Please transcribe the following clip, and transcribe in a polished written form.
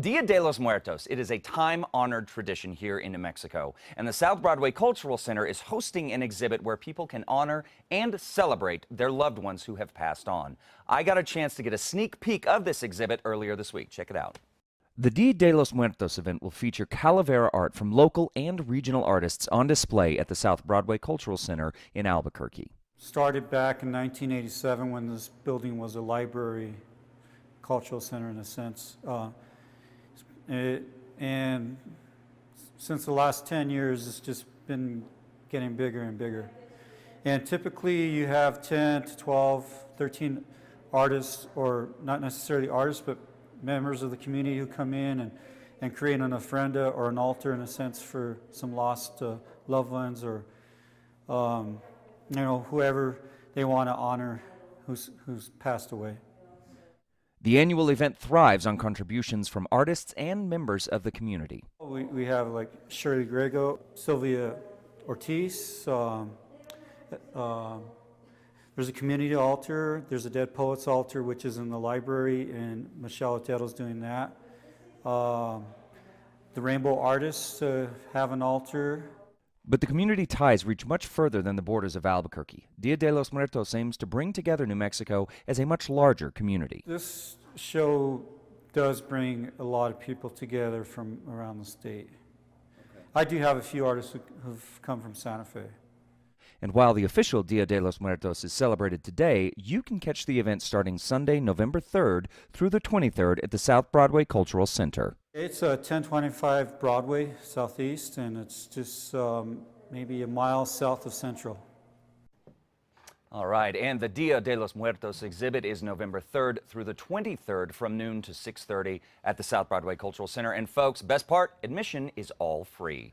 Dia de los Muertos. It is a time-honored tradition here in New Mexico, and the South Broadway Cultural Center is hosting an exhibit where people can honor and celebrate their loved ones who have passed on. I got a chance to get a sneak peek of this exhibit earlier this week. Check it out. The Dia de los Muertos event will feature calavera art from local and regional artists on display at the South Broadway Cultural Center in Albuquerque. Started back in 1987 when this building was a library, cultural center in a sense. And since the last 10 years, it's just been getting bigger and bigger. And typically you have 10 to 12, 13 artists, or not necessarily artists, but members of the community who come in and create an ofrenda or an altar in a sense for some lost loved ones, or whoever they want to honor who's passed away. The annual event thrives on contributions from artists and members of the community. We have like Shirley Grego, Sylvia Ortiz. There's a community altar. There's a Dead Poets altar, which is in the library, and Michelle Otero's doing that. The Rainbow Artists have an altar. But the community ties reach much further than the borders of Albuquerque. Dia de los Muertos aims to bring together New Mexico as a much larger community. This show does bring a lot of people together from around the state. Okay. I do have a few artists who've come from Santa Fe. And while the official Dia de los Muertos is celebrated today, you can catch the event starting Sunday, November 3rd through the 23rd at the South Broadway Cultural Center. It's 1025 Broadway Southeast, and it's just maybe a mile south of Central. All right, and the Dia de los Muertos exhibit is November 3rd through the 23rd from noon to 6:30 at the South Broadway Cultural Center. And folks, best part, admission is all free.